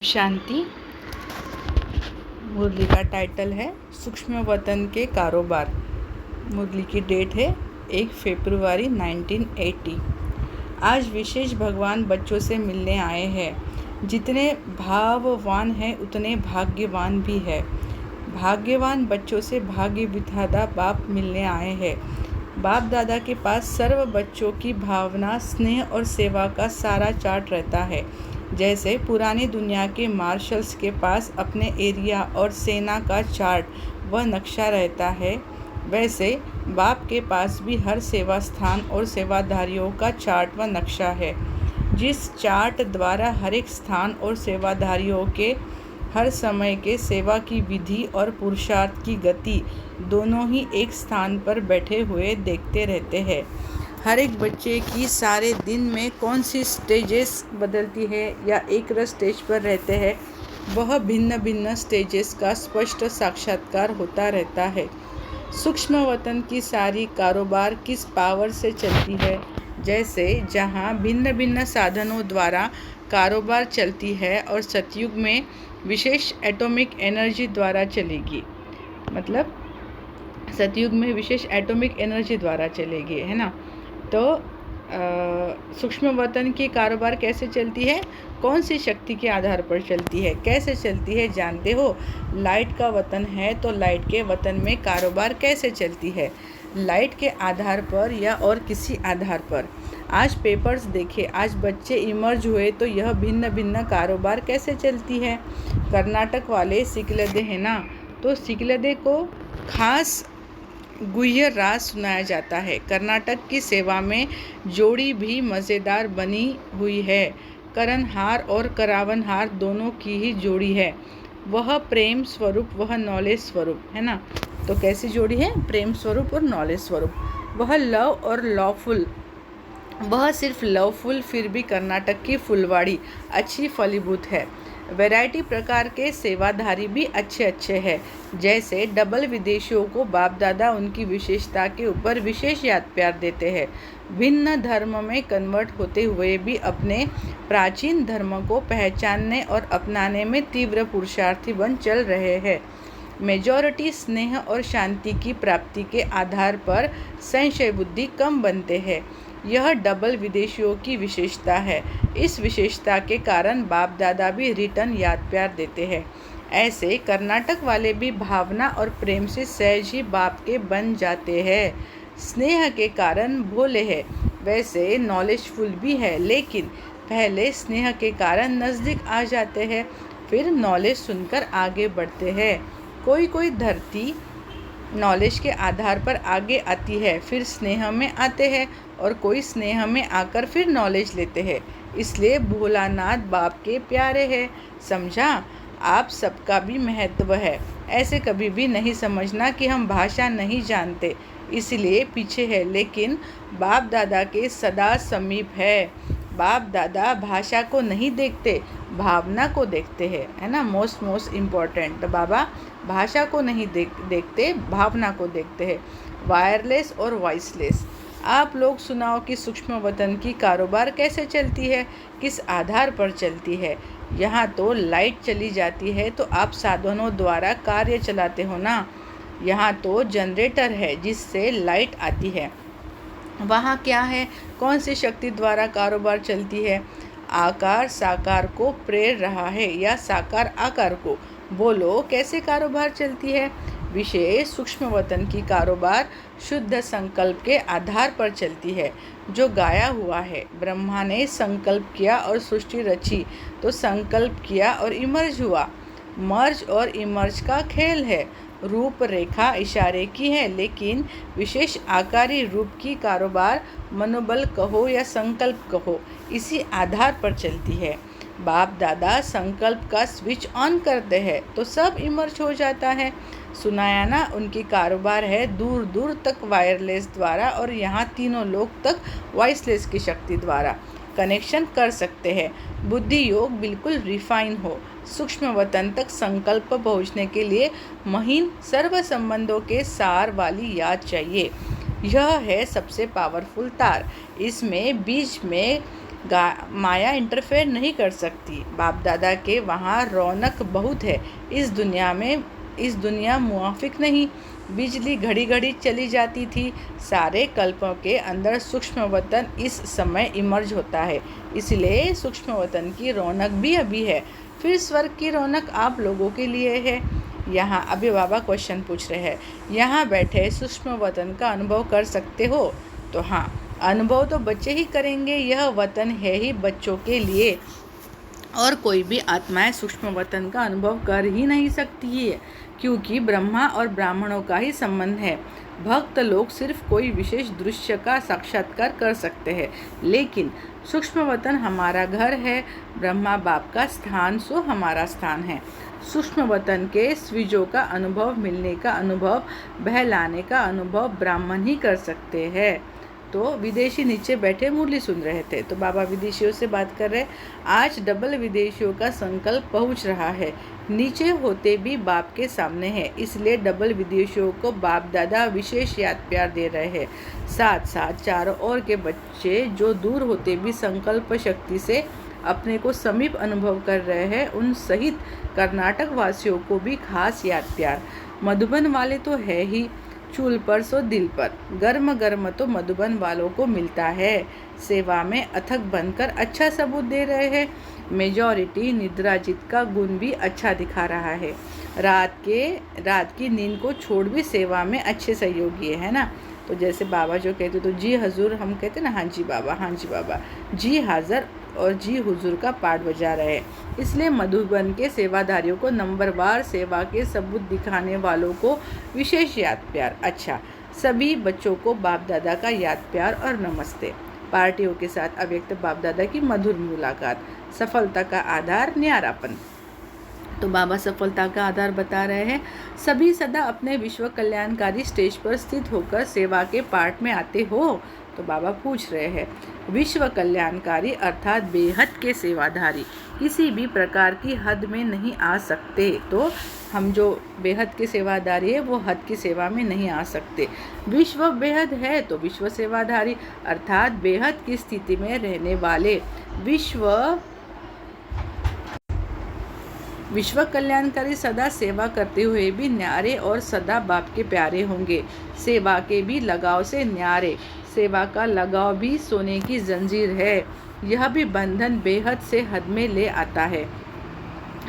शांति। मुरली का टाइटल है सूक्ष्म वतन के कारोबार। मुरली की डेट है 1 फरवरी 1980। आज विशेष भगवान बच्चों से मिलने आए हैं। जितने भाववान हैं उतने भाग्यवान भी है। भाग्यवान बच्चों से भाग्य विधाता बाप मिलने आए हैं। बाप दादा के पास सर्व बच्चों की भावना, स्नेह और सेवा का सारा चार्ट रहता है। जैसे पुरानी दुनिया के मार्शल्स के पास अपने एरिया और सेना का चार्ट व नक्शा रहता है, वैसे बाप के पास भी हर सेवा स्थान और सेवाधारियों का चार्ट व नक्शा है। जिस चार्ट द्वारा हर एक स्थान और सेवाधारियों के हर समय के सेवा की विधि और पुरुषार्थ की गति दोनों ही एक स्थान पर बैठे हुए देखते रहते हैं। हर एक बच्चे की सारे दिन में कौन सी स्टेजेस बदलती है या एक रस स्टेज पर रहते हैं, वह भिन्न भिन्न स्टेजेस का स्पष्ट साक्षात्कार होता रहता है। सूक्ष्म वतन की सारी कारोबार किस पावर से चलती है? जैसे जहाँ भिन्न भिन्न साधनों द्वारा कारोबार चलती है और सतयुग में विशेष एटॉमिक एनर्जी द्वारा चलेगी। मतलब सतयुग में विशेष एटॉमिक एनर्जी द्वारा चलेगी, है ना। तो सूक्ष्म वतन की कारोबार कैसे चलती है? कौन सी शक्ति के आधार पर चलती है? कैसे चलती है? जानते हो? लाइट का वतन है तो लाइट के वतन में कारोबार कैसे चलती है? लाइट के आधार पर या और किसी आधार पर। आज पेपर्स देखे, आज बच्चे इमर्ज हुए तो यह भिन्न भिन्न कारोबार कैसे चलती है। कर्नाटक वाले सिकलदे हैं ना, तो सिकलदे को खास गुह्य राज सुनाया जाता है। कर्नाटक की सेवा में जोड़ी भी मज़ेदार बनी हुई है। करणहार और करावनहार दोनों की ही जोड़ी है। वह प्रेम स्वरूप, वह नॉलेज स्वरूप, है ना। तो कैसी जोड़ी है? प्रेम स्वरूप और नॉलेज स्वरूप। वह लव और लॉफुल, वह सिर्फ लवफुल, फिर भी कर्नाटक की फुलवाड़ी अच्छी फलीभूत है। वैरायटी प्रकार के सेवाधारी भी अच्छे अच्छे हैं। जैसे डबल विदेशियों को बाप दादा उनकी विशेषता के ऊपर विशेष याद प्यार देते हैं। भिन्न धर्म में कन्वर्ट होते हुए भी अपने प्राचीन धर्म को पहचानने और अपनाने में तीव्र पुरुषार्थी बन चल रहे हैं। मेजॉरिटी स्नेह और शांति की प्राप्ति के आधार पर संशय बुद्धि कम बनते हैं। यह डबल विदेशियों की विशेषता है। इस विशेषता के कारण बाप दादा भी रिटर्न याद प्यार देते हैं। ऐसे कर्नाटक वाले भी भावना और प्रेम से सहज ही बाप के बन जाते हैं। स्नेह के कारण भोले हैं, वैसे नॉलेजफुल भी है, लेकिन पहले स्नेह के कारण नज़दीक आ जाते हैं, फिर नॉलेज सुनकर आगे बढ़ते हैं। कोई कोई धरती नॉलेज के आधार पर आगे आती है, फिर स्नेह में आते हैं, और कोई स्नेह में आकर फिर नॉलेज लेते हैं। इसलिए भोलानाथ बाप के प्यारे हैं। समझा? आप सबका भी महत्व है। ऐसे कभी भी नहीं समझना कि हम भाषा नहीं जानते इसलिए पीछे है, लेकिन बाप दादा के सदा समीप है। बाप दादा भाषा को नहीं देखते, भावना को देखते हैं, है ना। मोस्ट इम्पॉर्टेंट, बाबा भाषा को नहीं देखते, भावना को देखते हैं। वायरलेस और वॉइसलेस। आप लोग सुनाओ कि सूक्ष्म वतन की कारोबार कैसे चलती है, किस आधार पर चलती है। यहाँ तो लाइट चली जाती है तो आप साधनों द्वारा कार्य चलाते हो ना। यहाँ तो जनरेटर है जिससे लाइट आती है। वहाँ क्या है? कौन सी शक्ति द्वारा कारोबार चलती है? आकार साकार को प्रेर रहा है या साकार आकार को? बोलो कैसे कारोबार चलती है? विशेष सूक्ष्म वतन की कारोबार शुद्ध संकल्प के आधार पर चलती है, जो गाया हुआ है। ब्रह्मा ने संकल्प किया और सृष्टि रची, तो संकल्प किया और इमर्ज हुआ। मर्ज और इमर्ज का खेल है। रूप रेखा इशारे की है, लेकिन विशेष आकारी रूप की कारोबार मनोबल कहो या संकल्प कहो, इसी आधार पर चलती है। बाप दादा संकल्प का स्विच ऑन करते हैं तो सब इमर्ज हो जाता है। सुनाया ना, उनकी कारोबार है दूर दूर तक वायरलेस द्वारा, और यहाँ तीनों लोग तक वॉइसलेस की शक्ति द्वारा कनेक्शन कर सकते हैं। बुद्धि योग बिल्कुल रिफाइन हो। सूक्ष्म वतन तक संकल्प पहुँचने के लिए महीन सर्व संबंधों के सार वाली याद चाहिए। यह है सबसे पावरफुल तार। इसमें बीच में माया इंटरफेयर नहीं कर सकती। बाप दादा के वहाँ रौनक बहुत है। इस दुनिया मुआफिक नहीं। बिजली घड़ी घड़ी चली जाती थी। सारे कल्पों के अंदर सूक्ष्म वतन इस समय इमर्ज होता है, इसलिए सूक्ष्म वतन की रौनक भी अभी है। फिर स्वर्ग की रौनक आप लोगों के लिए है। यहाँ अभी बाबा क्वेश्चन पूछ रहे हैं, यहाँ बैठे सूक्ष्म वतन का अनुभव कर सकते हो? तो हाँ, अनुभव तो बच्चे ही करेंगे। यह वतन है ही बच्चों के लिए, और कोई भी आत्माएं सूक्ष्म वतन का अनुभव कर ही नहीं सकती है, क्योंकि ब्रह्मा और ब्राह्मणों का ही संबंध है। भक्त लोग सिर्फ कोई विशेष दृश्य का साक्षात्कार कर सकते हैं, लेकिन सूक्ष्म वतन हमारा घर है। ब्रह्मा बाप का स्थान सो हमारा स्थान है। सूक्ष्म वतन के स्विजों का अनुभव, मिलने का अनुभव, बहलाने का अनुभव ब्राह्मण ही कर सकते हैं। तो विदेशी नीचे बैठे मुरली सुन रहे थे, तो बाबा विदेशियों से बात कर रहे। आज डबल विदेशियों का संकल्प पहुंच रहा है। नीचे होते भी बाप के सामने है, इसलिए डबल विदेशियों को बाप दादा विशेष याद प्यार दे रहे हैं। साथ साथ चारों ओर के बच्चे जो दूर होते भी संकल्प शक्ति से अपने को समीप अनुभव कर रहे हैं, उन सहित कर्नाटक वासियों को भी खास याद प्यार। मधुबन वाले तो है ही, चूल पर सो दिल पर। गर्म गर्म तो मधुबन वालों को मिलता है। सेवा में अथक बनकर अच्छा सबूत दे रहे हैं। मेजॉरिटी निद्राजित का गुण भी अच्छा दिखा रहा है। रात की नींद को छोड़ भी सेवा में अच्छे सहयोगी है ना। तो जैसे बाबा जो कहते तो जी हजूर, हम कहते ना हाँ जी बाबा, हाँ जी बाबा, जी हाज़र और जी हुजूर का पाठ बजा रहे हैं। इसलिए मधुबन के सेवादारियों को नंबरवार सेवा के सबूत दिखाने वालों को विशेष याद प्यार। अच्छा, सभी बच्चों को बाप दादा का याद प्यार और नमस्ते। पार्टियों के साथ अव्यक्त बाप दादा की मधुर मुलाकात। सफलता का आधार न्यारापन। तो बाबा सफलता का आधार बता रहे हैं। सभी सदा अपने विश्व कल्याणकारी स्टेज पर स्थित होकर सेवा के पाठ में आते हो? तो बाबा पूछ रहे हैं। विश्व कल्याणकारी अर्थात बेहद के सेवाधारी किसी भी प्रकार की हद में नहीं आ सकते। तो हम जो बेहद के सेवाधारी है वो हद की सेवा में नहीं आ सकते। विश्व बेहद है तो विश्व सेवाधारी अर्थात बेहद की स्थिति में रहने वाले विश्व कल्याणकारी सदा सेवा करते हुए भी न्यारे और सदा बाप के प्यारे होंगे। सेवा के भी लगाव से न्यारे। सेवा का लगाव भी सोने की जंजीर है। यह भी बंधन बेहद से हद में ले आता है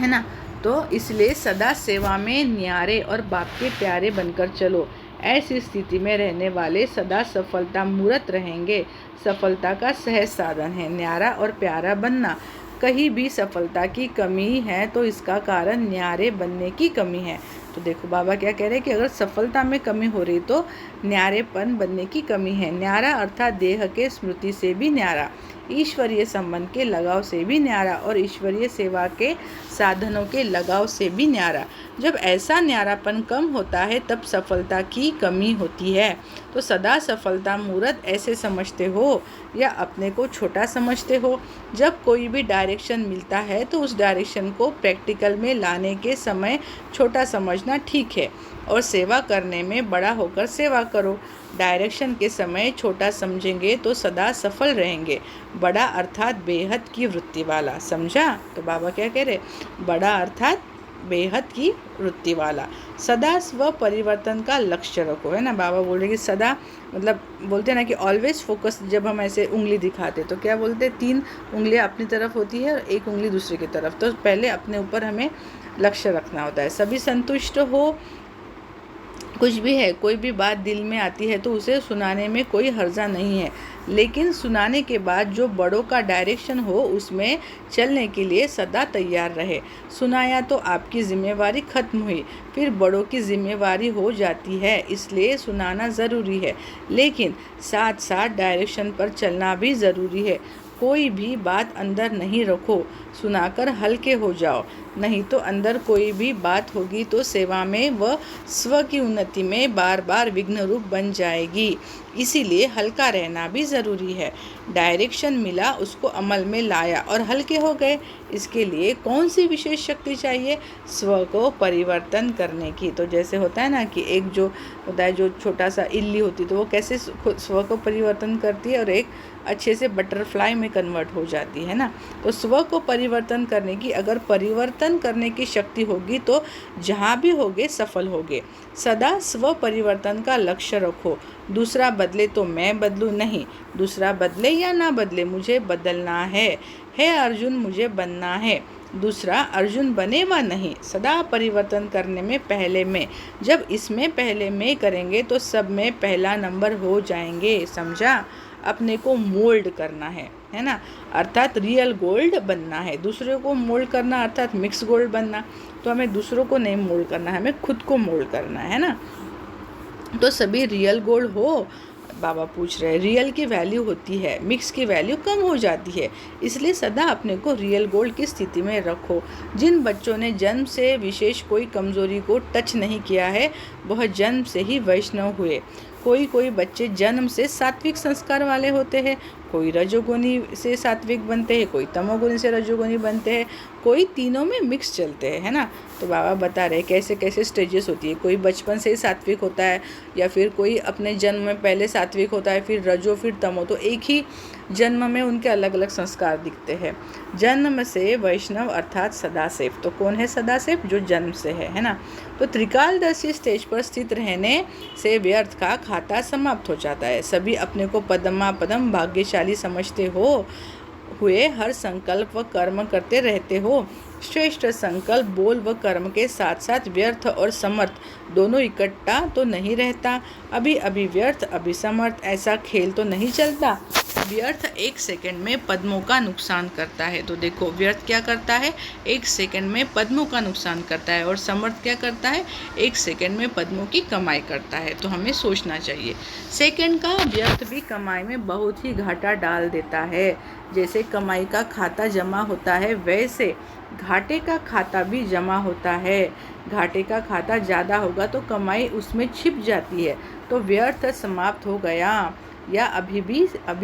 ना। तो इसलिए सदा सेवा में न्यारे और बाप के प्यारे बनकर चलो। ऐसी स्थिति में रहने वाले सदा सफलता मूर्त रहेंगे। सफलता का सहज साधन है न्यारा और प्यारा बनना। कहीं भी सफलता की कमी है तो इसका कारण न्यारे बनने की कमी है। तो देखो बाबा क्या कह रहे हैं कि अगर सफलता में कमी हो रही तो न्यारेपन बनने की कमी है। न्यारा अर्थात देह के स्मृति से भी न्यारा, ईश्वरीय संबंध के लगाव से भी न्यारा और ईश्वरीय सेवा के साधनों के लगाव से भी न्यारा। जब ऐसा न्यारापन कम होता है तब सफलता की कमी होती है। तो सदा सफलता मूर्त ऐसे समझते हो या अपने को छोटा समझते हो? जब कोई भी डायरेक्शन मिलता है तो उस डायरेक्शन को प्रैक्टिकल में लाने के समय छोटा समझना ठीक है, और सेवा करने में बड़ा होकर सेवा करो। डायरेक्शन के समय छोटा समझेंगे तो सदा सफल रहेंगे। बड़ा अर्थात बेहद की वृत्ति वाला। समझा? तो बाबा क्या कह रहे? बड़ा अर्थात बेहद की वृत्ति वाला। सदा स्व परिवर्तन का लक्ष्य रखो, है ना। बाबा बोल रहे कि सदा, मतलब बोलते हैं ना कि ऑलवेज फोकस। जब हम ऐसे उंगली दिखाते तो क्या बोलते? 3 उंगलियां अपनी तरफ होती है और 1 उंगली दूसरे की तरफ। तो पहले अपने ऊपर हमें लक्ष्य रखना होता है। सभी संतुष्ट हो। कुछ भी है, कोई भी बात दिल में आती है तो उसे सुनाने में कोई हर्जा नहीं है, लेकिन सुनाने के बाद जो बड़ों का डायरेक्शन हो उसमें चलने के लिए सदा तैयार रहे। सुनाया तो आपकी जिम्मेवारी खत्म हुई, फिर बड़ों की जिम्मेवारी हो जाती है। इसलिए सुनाना ज़रूरी है, लेकिन साथ साथ डायरेक्शन पर चलना भी ज़रूरी है। कोई भी बात अंदर नहीं रखो। सुनाकर हल्के हो जाओ, नहीं तो अंदर कोई भी बात होगी तो सेवा में व स्व की उन्नति में बार बार विघ्न रूप बन जाएगी। इसीलिए हल्का रहना भी ज़रूरी है। डायरेक्शन मिला, उसको अमल में लाया और हल्के हो गए। इसके लिए कौन सी विशेष शक्ति चाहिए? स्व को परिवर्तन करने की। तो जैसे होता है ना कि एक जो होता है, जो छोटा सा इल्ली होती है, तो वो कैसे स्व को परिवर्तन करती है और एक अच्छे से बटरफ्लाई में कन्वर्ट हो जाती है ना। तो स्व को परिवर्तन करने की, अगर परिवर्तन करने की शक्ति होगी तो जहाँ भी होगे सफल होगे। सदा स्व परिवर्तन का लक्ष्य रखो। दूसरा बदले तो मैं बदलूं नहीं, दूसरा बदले या ना बदले मुझे बदलना है अर्जुन, मुझे बनना है। दूसरा अर्जुन बने व नहीं, सदा परिवर्तन करने में पहले में। जब इसमें पहले में करेंगे तो सब में पहला नंबर हो जाएंगे। समझा? अपने को मोल्ड करना है ना, अर्थात रियल गोल्ड बनना है। दूसरों को मोल्ड करना अर्थात मिक्स गोल्ड बनना। तो हमें दूसरों को नहीं मोल्ड करना है, हमें खुद को मोल्ड करना है ना। तो सभी रियल गोल्ड हो। बाबा पूछ रहे हैं, रियल की वैल्यू होती है, मिक्स की वैल्यू कम हो जाती है। इसलिए सदा अपने को रियल गोल्ड की स्थिति में रखो। जिन बच्चों ने जन्म से विशेष कोई कमजोरी को टच नहीं किया है, वह जन्म से ही वैष्णव हुए। कोई बच्चे जन्म से सात्विक संस्कार वाले होते हैं, कोई रजोगुणी से सात्विक बनते हैं, कोई तमोगुणी से रजोगुणी बनते हैं, कोई तीनों में मिक्स चलते हैं, है ना। तो बाबा बता रहे कैसे कैसे स्टेजेस होती है। कोई बचपन से ही सात्विक होता है, या फिर कोई अपने जन्म में पहले सात्विक होता है, फिर रजो, फिर तमो। तो एक ही जन्म में उनके अलग अलग संस्कार दिखते हैं। जन्म से वैष्णव अर्थात सदासेव। तो कौन है सदासेव? जो जन्म से है ना। तो त्रिकालदर्शी स्टेज पर स्थित रहने से व्यर्थ का खाता समाप्त हो जाता है। सभी अपने को पदम भाग्यशाली समझते हुए हर संकल्प व कर्म करते रहते हो। श्रेष्ठ संकल्प, बोल व कर्म के साथ साथ व्यर्थ और समर्थ दोनों इकट्ठा तो नहीं रहता। अभी अभी व्यर्थ, अभी समर्थ, ऐसा खेल तो नहीं चलता। व्यर्थ 1 सेकंड में पद्मों का नुकसान करता है। तो देखो, व्यर्थ क्या करता है? 1 सेकंड में पद्मों का नुकसान करता है। और समर्थ क्या करता है? 1 सेकंड में पद्मों की कमाई करता है। तो हमें सोचना चाहिए। सेकंड का व्यर्थ भी कमाई में बहुत ही घाटा डाल देता है। जैसे कमाई का खाता जमा होता है, वैसे घाटे का खाता भी जमा होता है। घाटे का खाता ज़्यादा होगा तो कमाई उसमें छिप जाती है। तो व्यर्थ समाप्त हो गया या अभी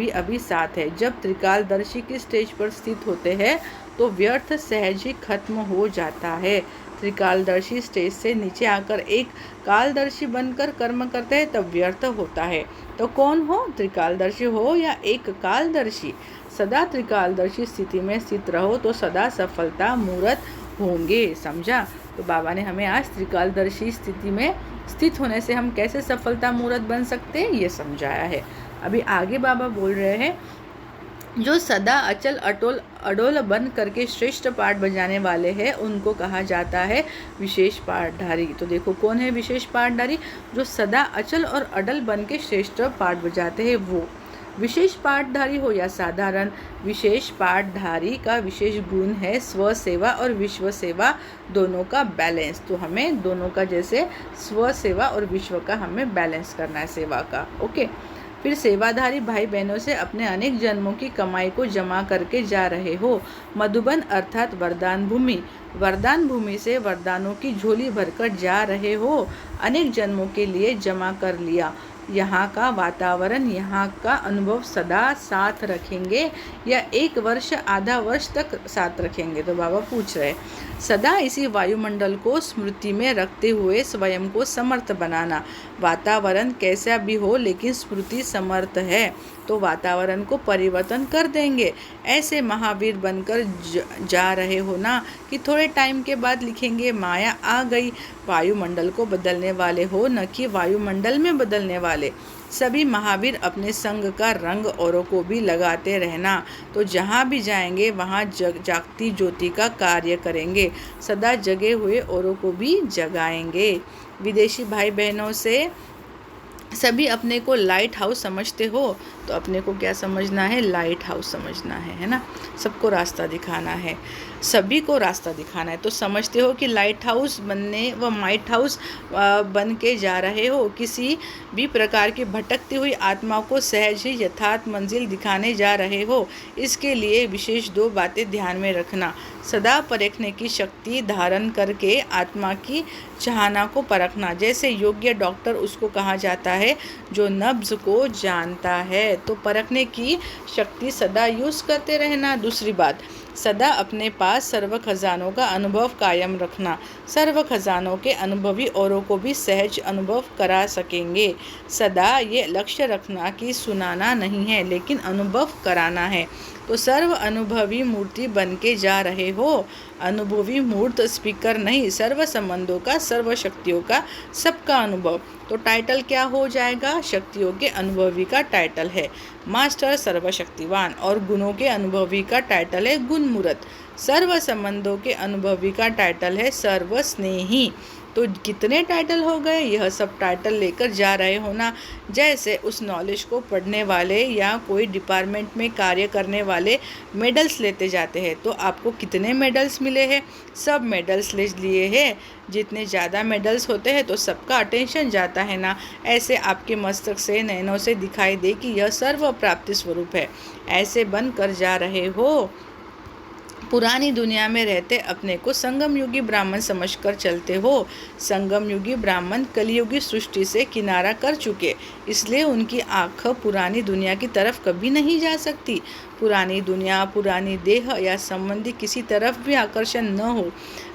अभी साथ है। जब त्रिकालदर्शी की स्टेज पर स्थित होते हैं तो व्यर्थ सहज ही खत्म हो जाता है। त्रिकालदर्शी स्टेज से नीचे आकर एक कालदर्शी बनकर कर्म करते हैं तब व्यर्थ होता है। तो कौन हो? त्रिकालदर्शी हो या एक कालदर्शी। सदा त्रिकालदर्शी स्थिति में स्थित रहो तो सदा सफलता मूर्त होंगे। समझा? तो बाबा ने हमें आज त्रिकालदर्शी स्थिति में स्थित होने से हम कैसे सफलता मूर्त बन सकते हैं ये समझाया है। अभी आगे बाबा बोल रहे हैं, जो सदा अचल अडोल बन करके श्रेष्ठ पाठ बजाने वाले हैं उनको कहा जाता है विशेष पाठधारी। तो देखो, कौन है विशेष पाठधारी? जो सदा अचल और अडल बन के श्रेष्ठ पाठ बजाते हैं वो। विशेष पाठधारी हो या साधारण, विशेष पाठधारी का विशेष गुण है स्व सेवा और विश्व सेवा दोनों का बैलेंस। तो हमें दोनों का, जैसे स्व सेवा और विश्व का हमें बैलेंस करना है, सेवा का। ओके। फिर सेवाधारी भाई बहनों से अपने अनेक जन्मों की कमाई को जमा करके जा रहे हो। मधुबन अर्थात वरदान भूमि, वरदान भूमि से वरदानों की झोली भरकर जा रहे हो। अनेक जन्मों के लिए जमा कर लिया। यहाँ का वातावरण, यहाँ का अनुभव सदा साथ रखेंगे या 1 वर्ष, आधा वर्ष तक साथ रखेंगे? तो बाबा पूछ रहे, सदा इसी वायुमंडल को स्मृति में रखते हुए स्वयं को समर्थ बनाना। वातावरण कैसा भी हो लेकिन स्मृति समर्थ है तो वातावरण को परिवर्तन कर देंगे। ऐसे महावीर बनकर जा रहे हो ना कि थोड़े टाइम के बाद लिखेंगे माया आ गई। वायुमंडल को बदलने वाले हो, न कि वायुमंडल में बदलने वाले। सभी महावीर अपने संग का रंग औरों को भी लगाते रहना। तो जहाँ भी जाएंगे वहाँ जागती ज्योति का कार्य करेंगे। सदा जगे हुए औरों को भी जगाएंगे। विदेशी भाई बहनों से सभी अपने को लाइट हाउस समझते हो तो अपने को क्या समझना है? लाइट हाउस समझना है ना। सबको रास्ता दिखाना है। सभी को रास्ता दिखाना है। तो समझते हो कि लाइट हाउस बनने व माइट हाउस बन के जा रहे हो। किसी भी प्रकार की भटकती हुई आत्मा को सहज ही यथार्थ मंजिल दिखाने जा रहे हो। इसके लिए विशेष 2 बातें ध्यान में रखना। सदा परखने की शक्ति धारण करके आत्मा की चाहना को परखना। जैसे योग्य डॉक्टर उसको कहा जाता है जो नब्ज को जानता है। तो परखने की शक्ति सदा यूज़ करते रहना। दूसरी बात, सदा अपने पास सर्व खजानों का अनुभव कायम रखना। सर्व खजानों के अनुभवी औरों को भी सहज अनुभव करा सकेंगे। सदा ये लक्ष्य रखना कि सुनाना नहीं है लेकिन अनुभव कराना है। तो सर्व अनुभवी मूर्ति बन के जा रहे हो। अनुभवी मूर्त स्पीकर नहीं, सर्व संबंधों का, सर्व शक्तियों का, सबका अनुभव। तो टाइटल क्या हो जाएगा? शक्तियों के अनुभवी का टाइटल है मास्टर सर्वशक्तिवान और गुणों के अनुभवी का टाइटल है गुणमूर्त। सर्व संबंधों के अनुभवी का टाइटल है सर्वस्नेही। तो कितने टाइटल हो गए? यह सब टाइटल लेकर जा रहे हो ना। जैसे उस नॉलेज को पढ़ने वाले या कोई डिपार्टमेंट में कार्य करने वाले मेडल्स लेते जाते हैं। तो आपको कितने मेडल्स मिले हैं? सब मेडल्स ले लिए हैं। जितने ज़्यादा मेडल्स होते हैं तो सबका अटेंशन जाता है ना। ऐसे आपके मस्तक से, नैनों से दिखाई दे कि यह सर्व प्राप्ति स्वरूप है। ऐसे बन कर जा रहे हो। पुरानी दुनिया में रहते अपने को संगम युगी ब्राह्मण समझकर चलते हो। संगम युगी ब्राह्मण कलियुगी सृष्टि से किनारा कर चुके, इसलिए उनकी आँख पुरानी दुनिया की तरफ कभी नहीं जा सकती। पुरानी दुनिया, पुरानी देह या संबंधी किसी तरफ भी आकर्षण न हो।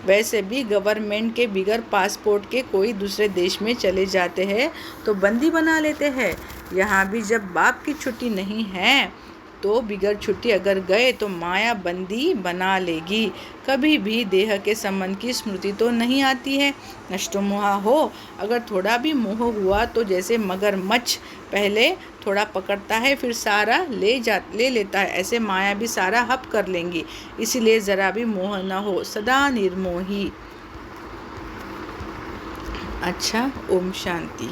वैसे भी गवर्नमेंट के बिगर पासपोर्ट के कोई दूसरे देश में चले जाते हैं तो बंदी बना लेते हैं। यहाँ भी जब बाप की छुट्टी नहीं है तो बिगर छुट्टी अगर गए तो माया बंदी बना लेगी। कभी भी देह के संबंध की स्मृति तो नहीं आती है। नष्टो मोहा हो, अगर थोड़ा भी मोह हुआ तो जैसे मगरमच्छ पहले थोड़ा पकड़ता है फिर सारा ले लेता है, ऐसे माया भी सारा हप कर लेंगी। इसीलिए ज़रा भी मोह न हो, सदा निर्मोही। अच्छा, ओम शांति।